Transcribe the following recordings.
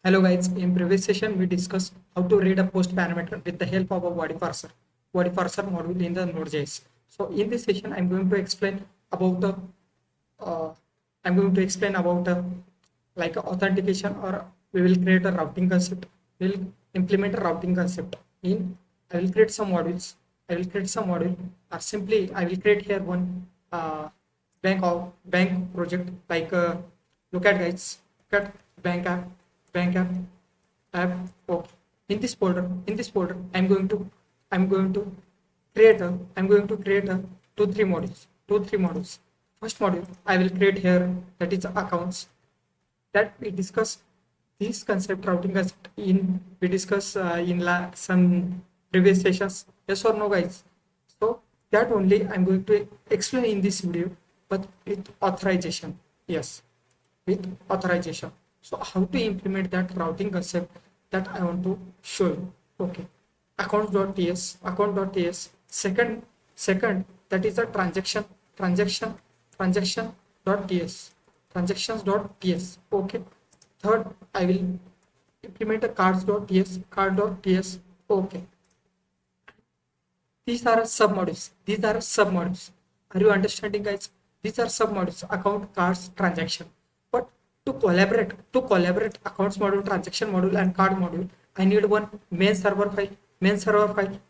Hello guys, in previous session we discussed how to read a post parameter with the help of a body parser module in the Node.js. So in this session I'm going to explain about the uh, I'm going to explain about like authentication, or we will create a routing concept. We'll implement a routing concept in. I will create some modules. I will create some module, or simply I will create here one bank project. Like look at guys, look at bank app, bank app app. Okay. In this folder, I'm going to create a two three modules. First module I will create here, that is accounts. That we discuss this concept, routing concept, in we discuss in some previous sessions. Yes or no, guys? So that only I'm going to explain in this video, but with authorization. Yes, with authorization. So how to implement that routing concept, that I want to show you. Okay. Account.ts. Second, that is the transaction.ts, transactions.ts. Okay. Third, I will implement a card.ts. Okay. These are submodules. Are you understanding, guys? These are submodules: account, cards, transaction. But to collaborate accounts module, transaction module, and card module, I need one main server file.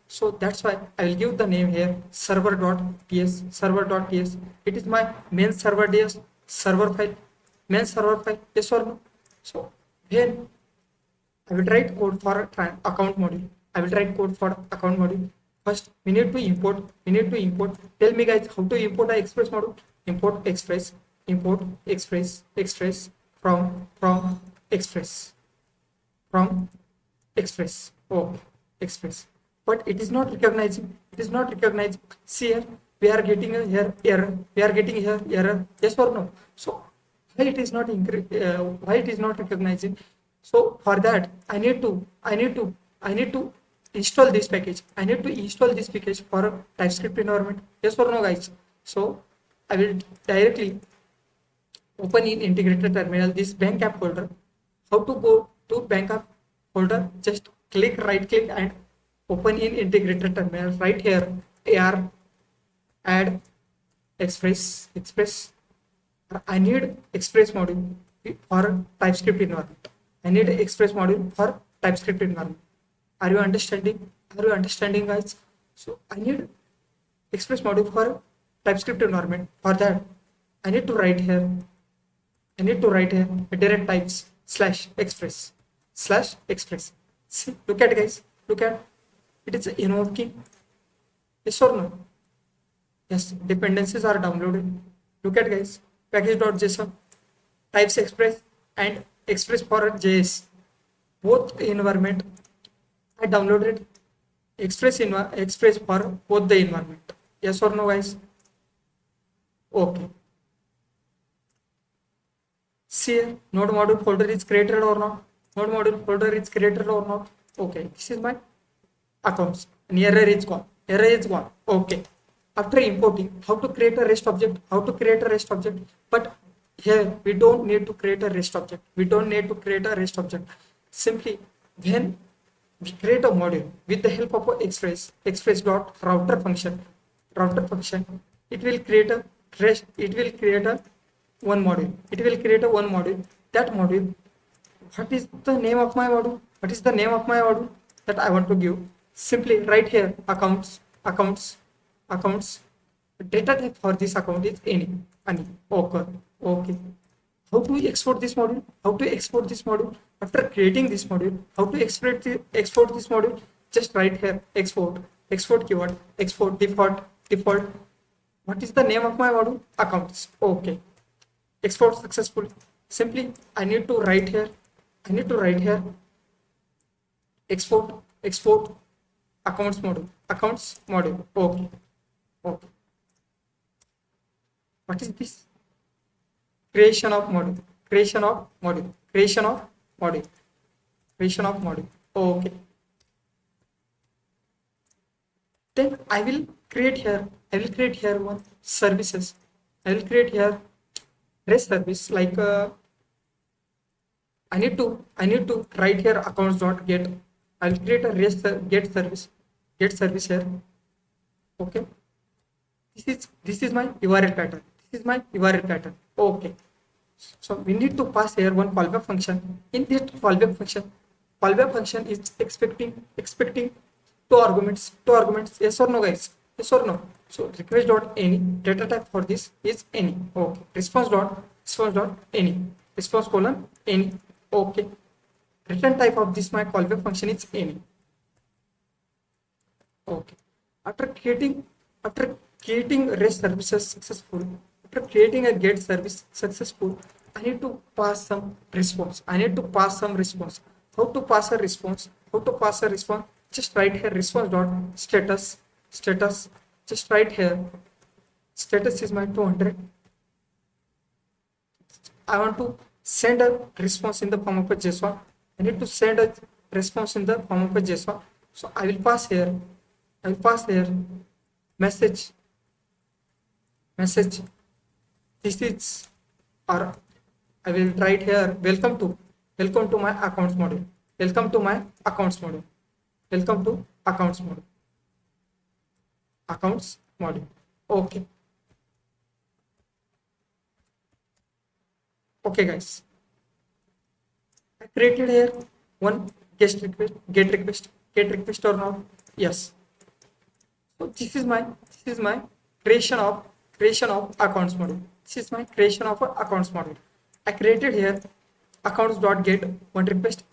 So that's why I will give the name here server.ts. It is my main server ds server file, main server file. Yes or no? So when I will write code for account module. I will write code for account module. First, we need to import. Tell me, guys, how to import a express module. Import express. Express from express from express. Oh, express. But it is not recognizing. See here, we are getting a here error. Yes or no? So why it is not recognizing? So for that, I need to install this package. For a TypeScript environment. Yes or no, guys? So I will directly open in integrated terminal this bank app folder. How to go to bank app folder? Just right click and open in integrated terminal. Right here, AR add express. I need express module for TypeScript environment. Are you understanding? Guys? So I need express module for TypeScript environment. For that, I need to write here. Direct types /express. See, look at, guys. Look at it is invoking. Yes or no? Yes, dependencies are downloaded. Look at, guys, package.json, types express, and express for JS. Both environment I downloaded express for both the environment. Yes or no, guys? Okay. See, node module folder is created or not? Okay, this is my accounts. And error is gone. Okay. After importing, how to create a REST object? But here we don't need to create a REST object. Simply, when we create a module with the help of a express.router function, it will create a REST. It will create a one module. That module, what is the name of my module? That I want to give? Simply right here, accounts. Data type for this account is any. Okay. How to export this module? After creating this module, how to export this module? Just right here, export keyword, export default. What is the name of my module? Accounts. Okay. Export successful. Simply I need to write here export accounts module. Okay. What is this? Creation of module. Okay. Then I will create here one services. I will create here REST service, like I need to write here accounts dot get. I'll create a REST get service here. Okay, this is my URL pattern. This is my URL pattern. Okay, so we need to pass here one callback function. In this callback function is expecting two arguments. Yes or no, guys? Yes or no? So request dot any data type for this is any. Okay. Response dot any. Response colon any. Okay. Return type of this my callback function is any. Okay. After creating REST services successful, after creating a GET service successful, I need to pass some response. I need to pass some response. How to pass a response? How to pass a response? Just write here response dot status. Just write here status is my 200. I want to send a response in the form of a JSON. I need to send a response in the form of a JSON. So I will pass here message. This is, or I will write here welcome to my accounts module. Welcome to my accounts module. Welcome to accounts module. Accounts module. Okay. Okay, guys. I created here one get request or not? Yes. So this is my creation of accounts module. This is my creation of accounts module. I created here accounts.get one request.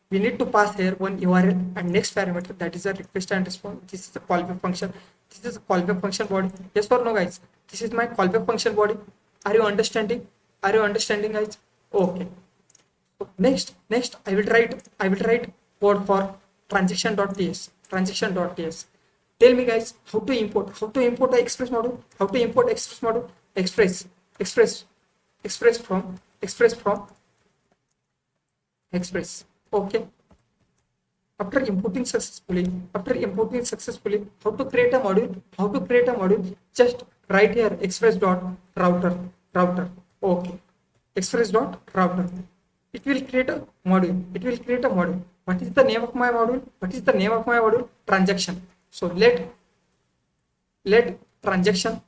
We need to pass here one URL and next parameter, that is a request and response. This is a callback function. This is a callback function body. Yes or no, guys? This is my callback function body. Are you understanding? Guys? Okay. So next I will write code for transaction.ts. Tell me, guys, how to import the express module. How to import express module? Express from express. Okay. After importing successfully, how to create a module? Just write here express.router. Okay. Express.router. It will create a module. What is the name of my module? Transaction. So let transaction.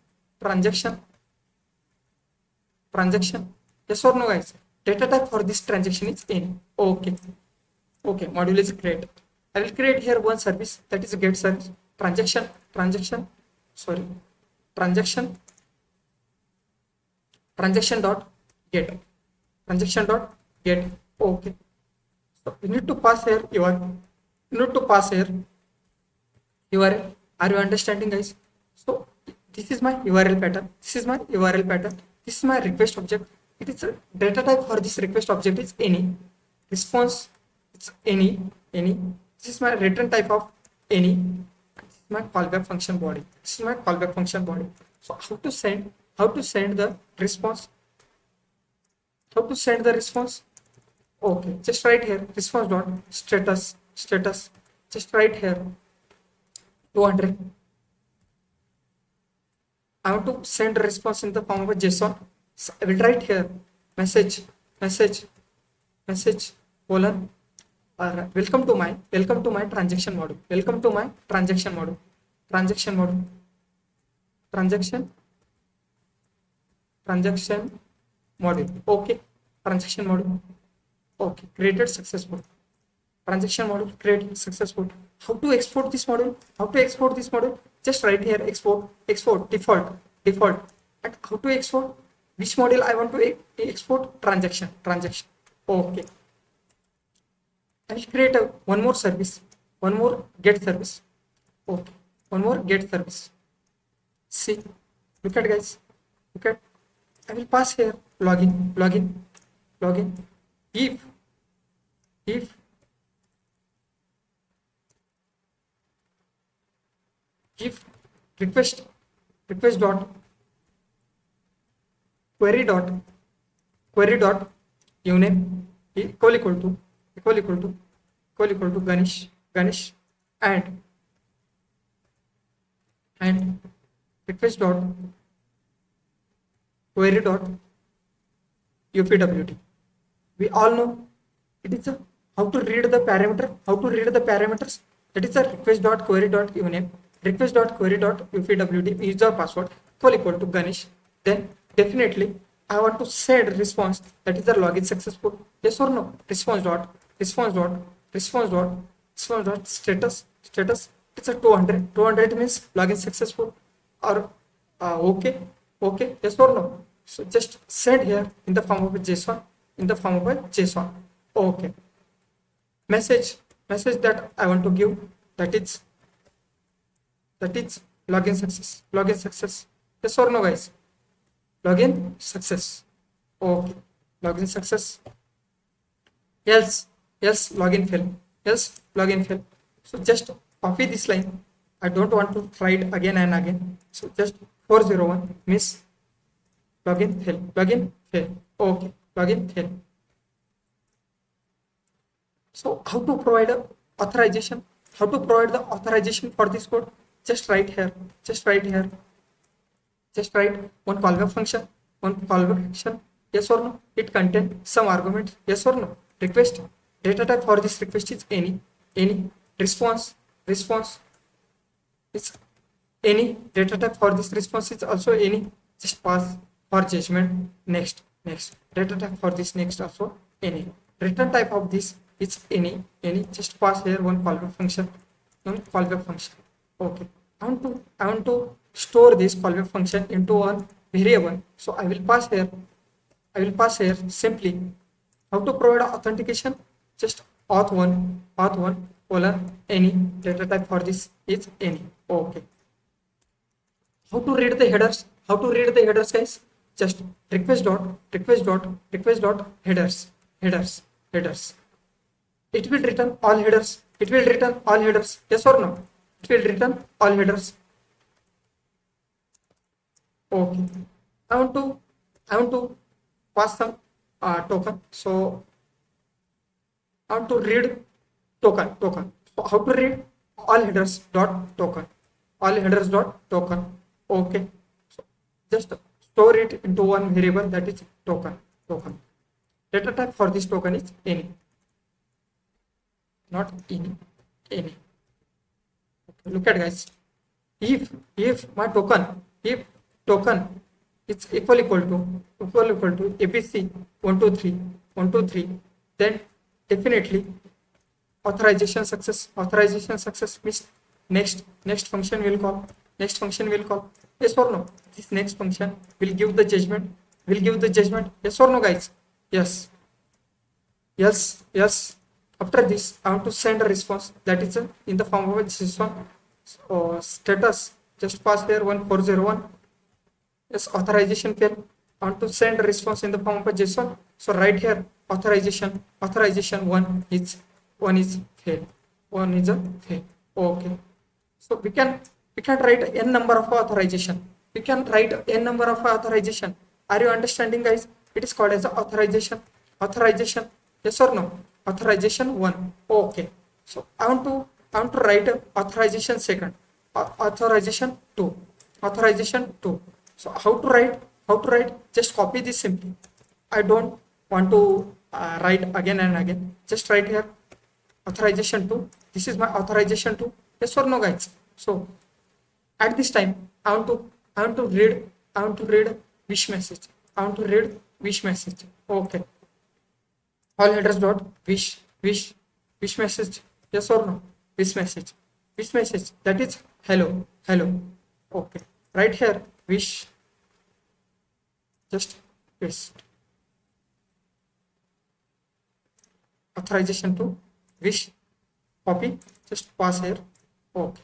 Yes or no, guys? Data type for this transaction is any. Okay. Module is created. I will create here one service, that is a get service. Transaction dot get. Okay. So you need to pass here URL. Are you understanding, guys? So this is my URL pattern. This is my request object. It is a data type for this request object is any. Response, it's any. This is my return type of any. This is my callback function body. So how to send the response? Okay, just write here response dot status. Just write here 200. I want to send a response in the form of a JSON. So I will write here message colon welcome to my transaction module. Transaction module. Okay. Transaction module. Okay. Created successful. Transaction module created successful. How to export this module? Just write here export default. And how to export? Which module I want to export? Transaction. Okay. I will create one more get service. Okay. One more get service. See, look at, guys. I will pass here login. If request dot query dot uname equal to Ganesh and request dot query dot upwt. We all know It is a how to read the parameter, how to read the parameters. That is a request.query.uname, request.query.upwd user password equal to Ganesh. Then definitely I want to send response, that is the login successful. Yes or no? Response dot status. It's a 200. 200 means login successful or okay. Yes or no? So just send here in the form of a JSON. Okay. Message that I want to give, that is login success. Yes or no, guys? Login success. Okay. Login success. Else login fail. So just copy this line. I don't want to try it again and again. So just 401 miss login fail. Okay. Login fail. So how to provide a authorization? How to provide the authorization for this code? Just write here. Just write one callback function. Yes or no? It contains some argument. Yes or no? Request. Data type for this request is any. Response. It's any. Data type for this response is also any. Just pass for judgment. Next. Data type for this next also any. Return type of this is any. Just pass here one callback function. Okay. I want to store this callback function into one variable. So I will pass here simply how to provide authentication. Just auth1 colon any. Data type for this is any. Okay. How to read the headers? Guys? Just request dot headers. It will return all headers. Yes or no? It will return all headers. Okay. I want to pass some token. So I want to read token. So how to read all headers dot token. Okay. So just store it into one variable, that is token. Data type for this token is any. Not any. Okay, look at, guys. If my token is equal to ABC 123, then definitely authorization success means next function will call. Yes or no? This next function will give the judgment. Yes or no, guys? Yes. After this, I want to send a response, that is in the form of a JSON. So status, just pass here 1401. Yes, authorization fail. I want to send a response in the form of a JSON. So right here, authorization one is fail. Okay. So we can write n number of authorization. Are you understanding, guys? It is called as authorization. Yes or no? Authorization 1. Okay. So I want to write authorization second. Authorization 2. So how to write? Just copy this simply. I don't want to write again and again. Just write here authorization 2. This is my authorization 2. Yes or no, guys? So at this time, I want to read wish message. Okay. All headers dot wish message. Yes or no? Wish message. That is hello. Okay. Right here wish. Just paste. Authorization to wish. Copy. Just pass here. Okay.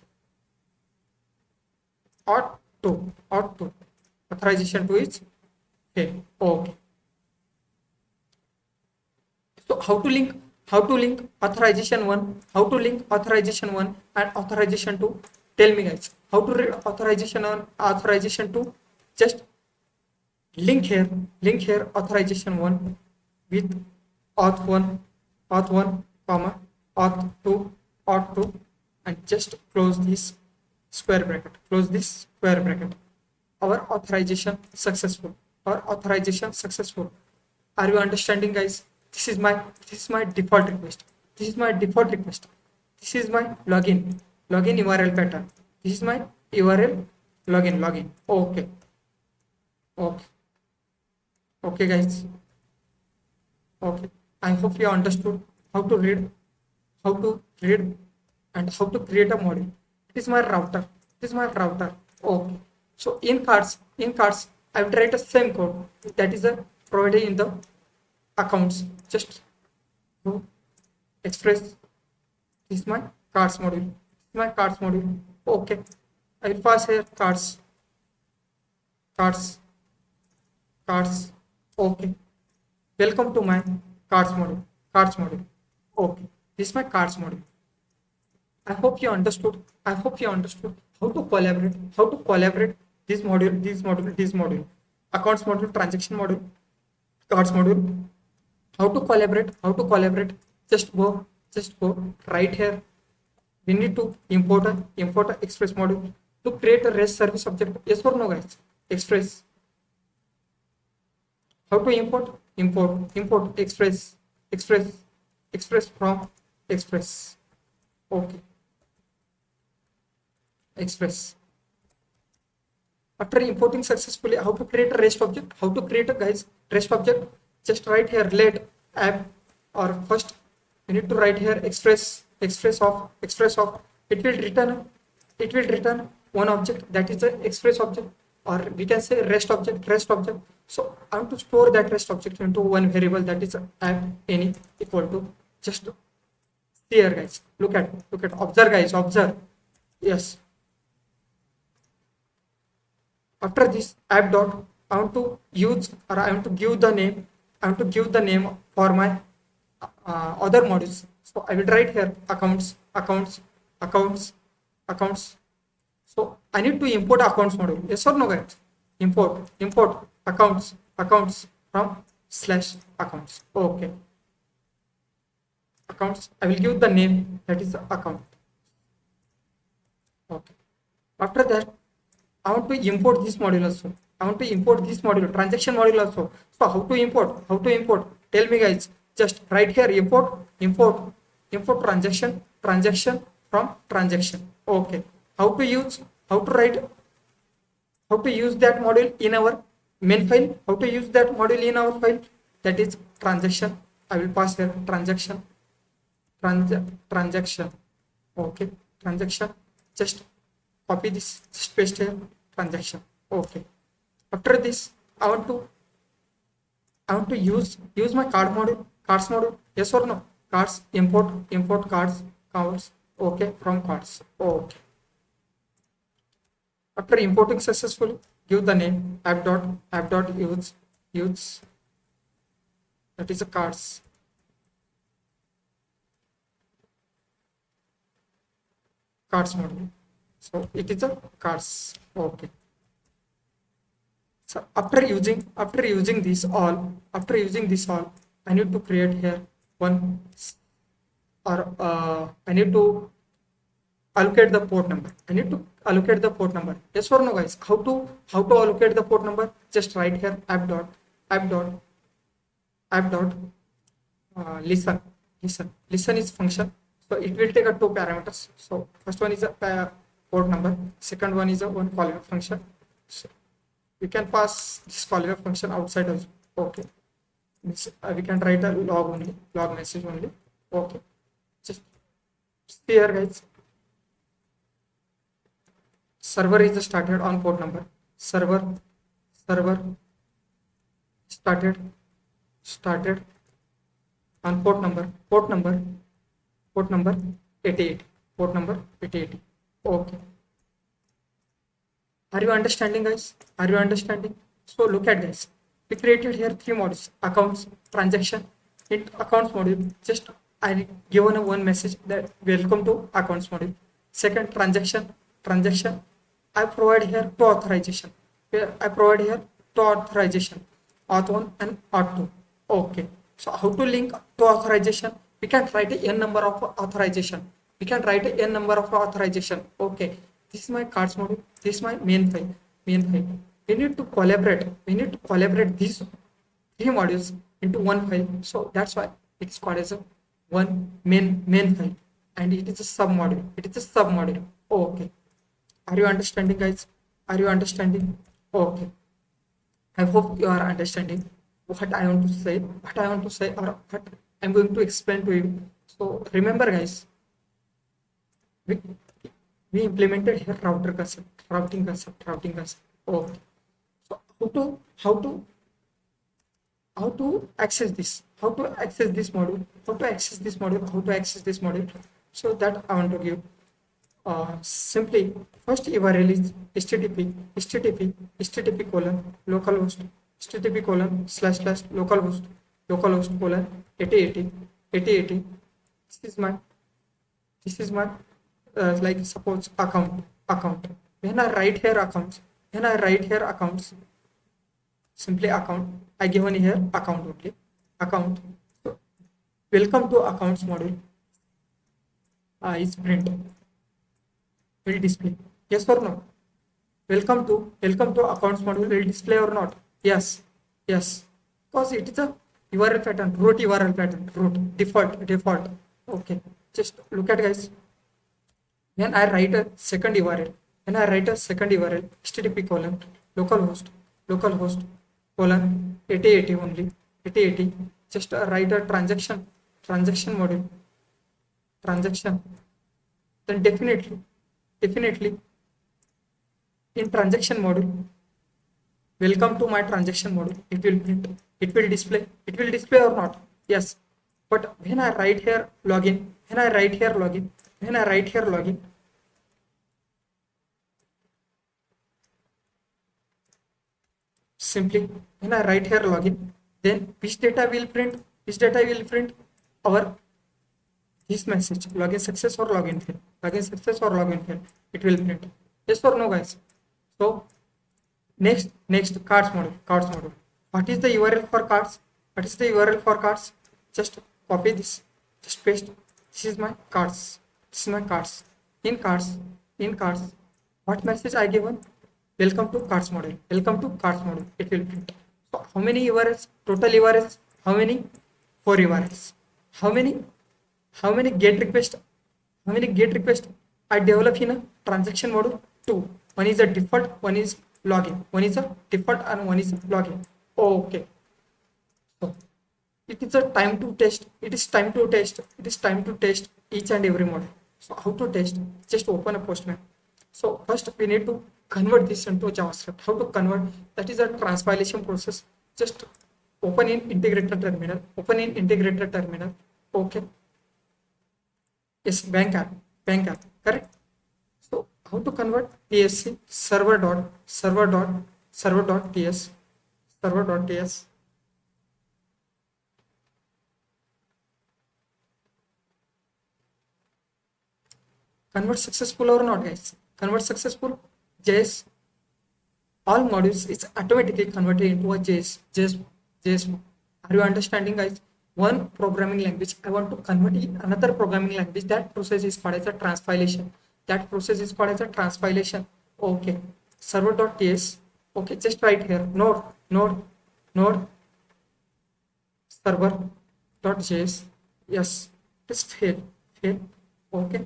Ought to. Authorization to is fail. Okay. So how to link authorization 1? How to link authorization 1 and authorization 2? Tell me, guys. How to read authorization 1, authorization 2? Just link here authorization 1 with auth1, comma auth2, and just close this square bracket. Our authorization successful. Are you understanding, guys? this is my default request. This is my default request. This is my login URL pattern. This is my URL login. Okay, okay, guys. Okay, I hope you understood how to read, how to read, and how to create a module. It is my router. It is my router. Okay. So in cards, I will write the same code that is provided in the accounts. Just to express. This is my cards module. This is my cards module. Okay. I will pass here cards, cards. Okay. Welcome to my cards module. Cards module. Okay. This is my cards module. I hope you understood. I hope you understood how to collaborate. How to collaborate this module. Accounts module, transaction module, cards module. How to collaborate? How to collaborate? Just go right here. We need to import a Express module to create a REST service object. Yes or no, guys? Express. How to import Express from Express. Okay. Express. After importing successfully, how to create a REST object? How to create a REST object? Just write here let app, or first we need to write here express of. It will return one object, that is the Express object, or we can say REST object. So I want to store that REST object into one variable, that is app any equal to, just here, guys. Look at observe, guys, observe. Yes. After this app dot, I want to use, or I want to give the name. For my other modules. So I will write here accounts. So I need to import accounts module. Yes or no, guys? Import accounts from /accounts. Okay. Accounts. I will give the name, that is the account. Okay. After that, I want to import this module also. Transaction module also. So how to import? Tell me, guys. Just write here import transaction from transaction. Okay. How to use that module in our main file? How to use that module in our file? That is transaction. I will pass here transaction. Okay. Transaction. Just copy this. Just paste here transaction. Okay. After this, I want to use my cards module. Yes or no? Cards, import cards. Okay, from cards. Okay. After importing successfully, give the name app dot use, that is a cards. Cards module. So it is a cards. Okay. So after using this all, I need to create here one, or I need to allocate the port number. Yes or no, guys? How to allocate the port number? Just write here app dot listen. Listen is function. So it will take two parameters. So first one is a port number. Second one is a one callable function. So we can pass this callable function outside also. Okay. We can write a log message only. Okay. Just here, guys. Server is started on port number. Server started on port number 88. Okay. Are you understanding, guys? So look at, guys. We created here three modules: accounts, transaction. In accounts module, just I given one message that welcome to accounts module. Second, transaction. I provide here two authorization. Auth 1 and auth 2. Okay. So how to link to authorization? We can write a n number of authorization. Okay. This is my cards module. This is my main file. We need to collaborate these three modules into one file. So that's why it's called as a one main file, and it is a sub module. It is a sub module. Okay. Are you understanding, guys? Are you understanding? Okay. I hope you are understanding what I want to say, or what I'm going to explain to you. So remember, guys, we, we implemented here routing concept. Okay. So how to access this? How to access this module? How to access this module? How to access this module? So that I want to give. Simply first URL is http colon localhost http colon slash slash localhost colon 8080. This is my like suppose account. When I write here accounts, simply account, I given here account only. Account. So welcome to accounts module is print, will display. Yes or no? Welcome to accounts module will display or not? Yes. Because it is a URL pattern, root default. Okay. Just look at, guys. When I write a second URL, http colon localhost colon 8080 only 8080. Just write a transaction module transaction. Then definitely in transaction module, welcome to my transaction module. It will print. It will display. It will display or not? Yes. But when I write here login, simply when I write here login, then which data will print? Our this message, login success or login fail. It will print. Yes or no, guys? So next cards module. What is the URL for cards? Just copy this, just paste. This is my cards. In cards, what message I given? Welcome to cards module. It will print. So how many URLs? Total URLs? How many? 4 URLs. How many get request? I develop in a transaction module? 2. One is a default, one is login. Okay. So it is a time to test. It is time to test each and every module. So how to test? Just open a Postman. So first we need to convert this into JavaScript. How to convert? That is a transpilation process. Just open in integrator terminal. Okay. Yes, bank app, correct. So how to convert? PSC server.ts. Convert successful or not, guys? Convert successful. JS, all modules is automatically converted into a JS. Are you understanding, guys? One programming language I want to convert in another programming language. That process is called as a transpilation. Okay. Server.ts. Okay, just write here node server.js. Yes, it is fail. Okay.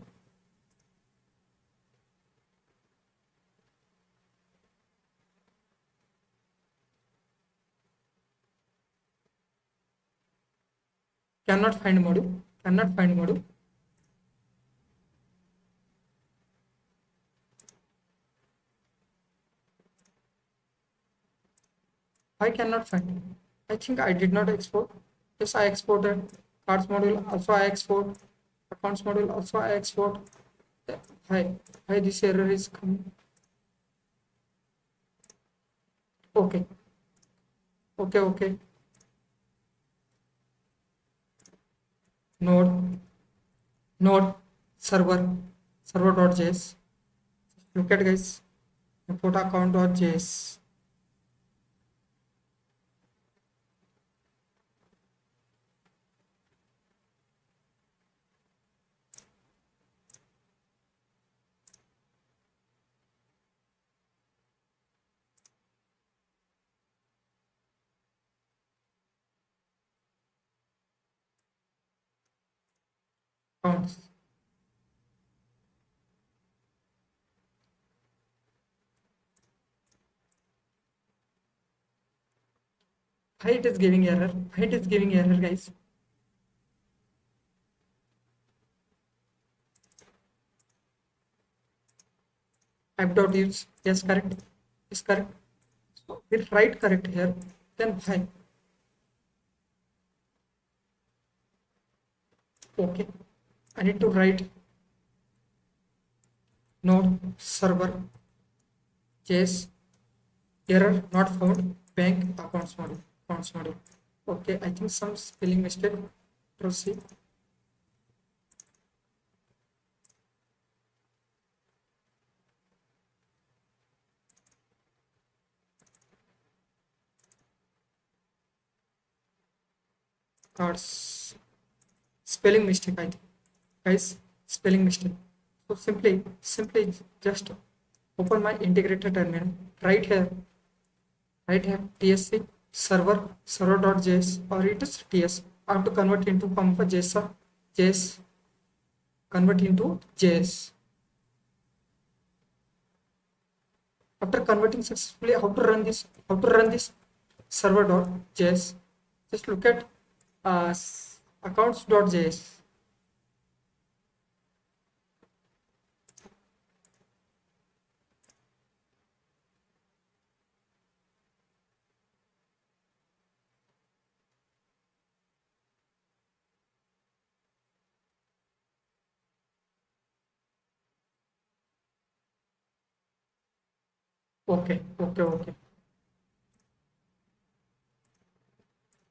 Cannot find module. I cannot find. I think I did not export. Yes, I exported. Cards module also I export. Accounts module also I export. Why this error is coming? Okay. Node server.js. Look at, guys. Import account.js. accounts. Why it is giving error? Why it is giving error, guys? App dot use. Yes, correct. Is correct. So we write correct here. Then why? Okay. I need to write node server JS error not found bank accounts module. Okay, I think some spelling mistake. Proceed. Cards. Spelling mistake, I think. Guys, spelling mistake. So simply just open my integrated terminal. Right here tsc server.js or it is ts. I have to convert into from a JS, convert into JS. After converting successfully, how to run this? Server.js. Just look at accounts.js. Okay.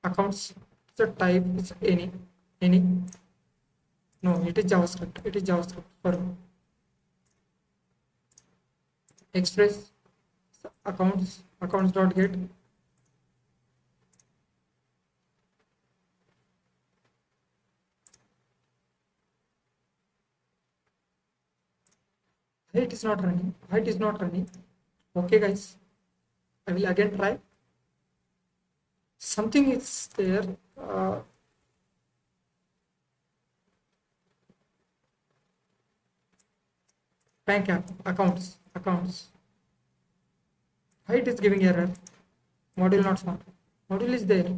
Accounts. The type is any. No, it is JavaScript. It is JavaScript for Express accounts.get. Why it is not running? Why it is not running? Okay, guys, I will again try. Something is there. Bank app accounts. Why it is giving error? Module not found. Module is there.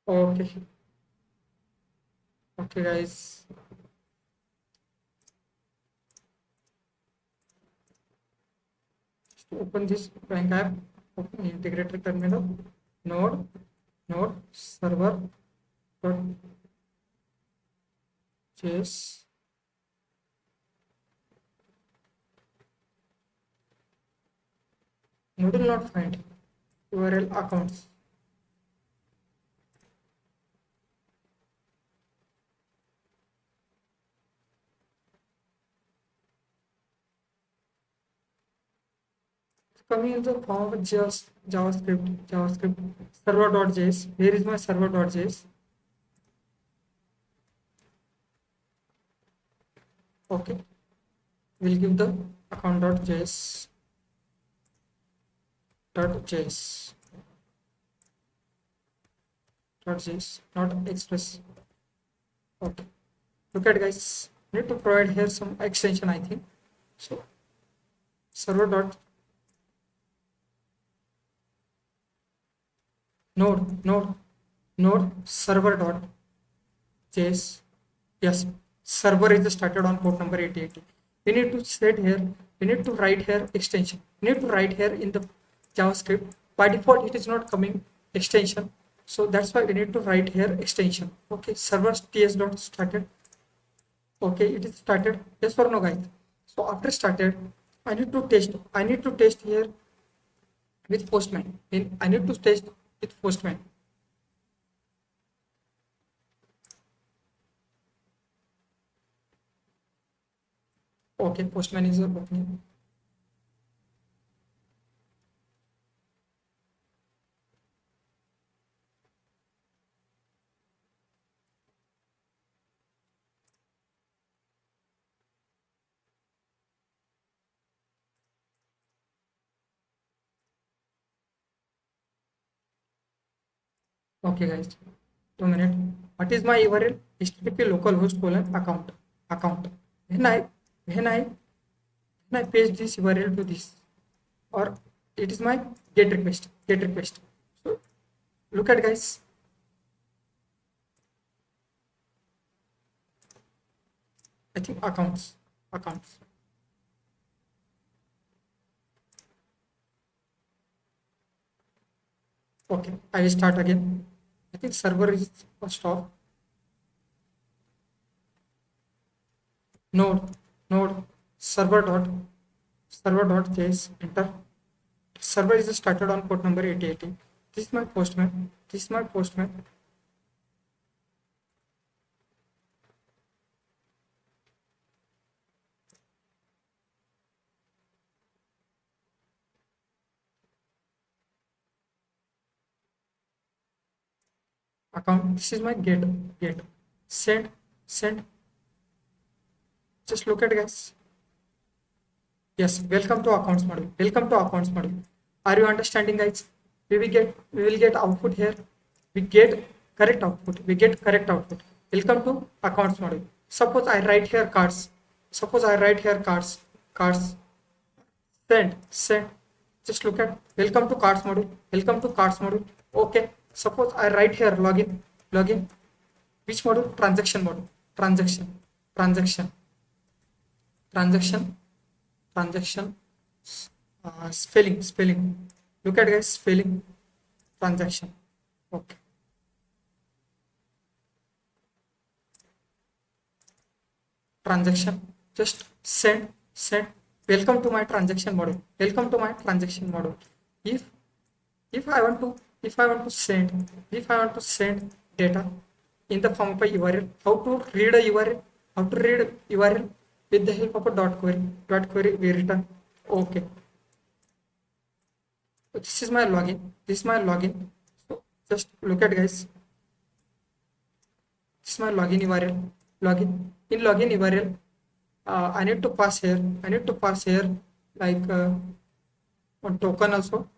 Okay, okay, guys. Open this bank app. Open integrated terminal. Node server dot js. Module not find. URL accounts. Coming in the form of just JavaScript server.js. Where is my server.js? Okay, we'll give the account.js not express. Okay, look at, guys, need to provide here some extension, I think. So server dot node server dot js. Yes, server is started on port number 8080. We need to set here, we need to write here extension. We need to write here in the JavaScript. By default, it is not coming extension. So that's why we need to write here extension. Okay, server ts dot started. Okay, it is started. Yes or no, guys? So after started, I need to test here with Postman. I need to test with Postman. Okay, Postman is opening. Okay, guys, 2 minutes. What is my URL? HTTP localhost colon account. When I when I when I paste this URL to this, or it is my get request. So look at, guys, I think accounts. Okay, I will start again. I think server is first off. Node server.js, enter. Server is started on port number 8080. This is my postman. Account. This is my get. Send. Just look at, guys. Yes, welcome to accounts module. Are you understanding, guys? We will get output here. We get correct output. Welcome to accounts module. Suppose I write here cards. Cards. Send. Just look at welcome to cards module. Okay. Suppose I write here login. Which module? Transaction module. Transaction. Spelling. Look at, guys, spelling. Transaction. Okay. Transaction. Just send. Welcome to my transaction module. If if I want to send data in the form of a URL, how to read a URL? With the help of a dot query we return. Okay. So this is my login. So just look at, guys. This is my login URL. In login URL, I need to pass here like one token also.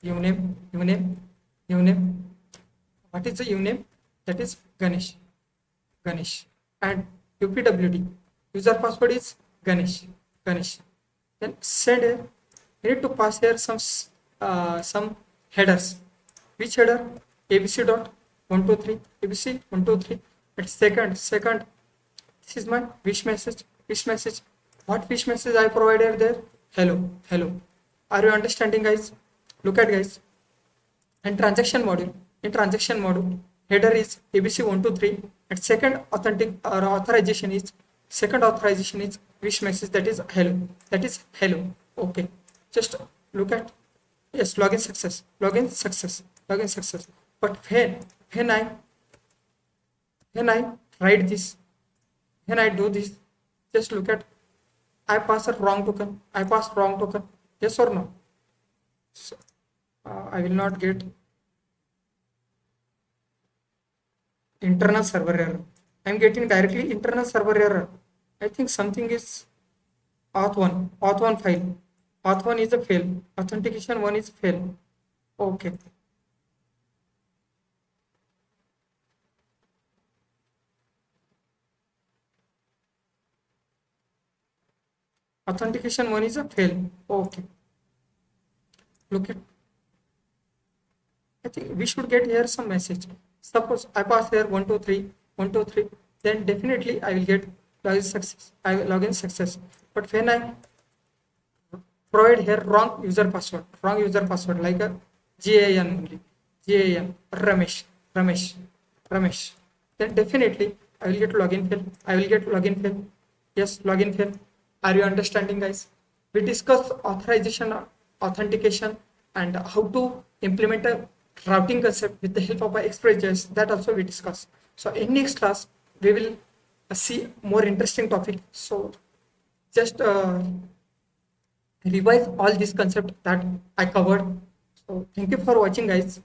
Uname. What is the uname? That is Ganesh. And UPWD, user password is Ganesh. Then send here. We need to pass here some headers. Which header? ABC dot 123. ABC 123. And second. This is my wish message. What wish message I provided there? Hello. Are you understanding, guys? Look at, guys. In transaction module, header is ABC123, and second authorization is wish message, that is hello. Okay, just look at, yes, login success. But when I write this, when I do this, just look at, I pass a wrong token. Yes or no? So, I will not get internal server error. I am getting directly internal server error. I think something is auth1 file. Auth1 is a fail. Authentication 1 is fail. Okay. Authentication 1 is a fail. Okay. Look at, I think we should get here some message. Suppose I pass here 123, then definitely I will get login success. But when I provide here wrong user password like a GAN Ramesh, then definitely I will get login fail. Yes, login fail. Are you understanding, guys? We discussed authentication, and how to implement a routing concept with the help of Express.js. That also we discuss. So in next class we will see more interesting topic. So just revise all this concept that I covered. So thank you for watching, guys.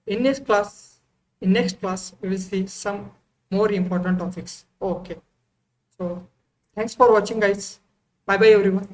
In next class we will see some more important topics. Okay. So thanks for watching, guys. Bye bye, everyone.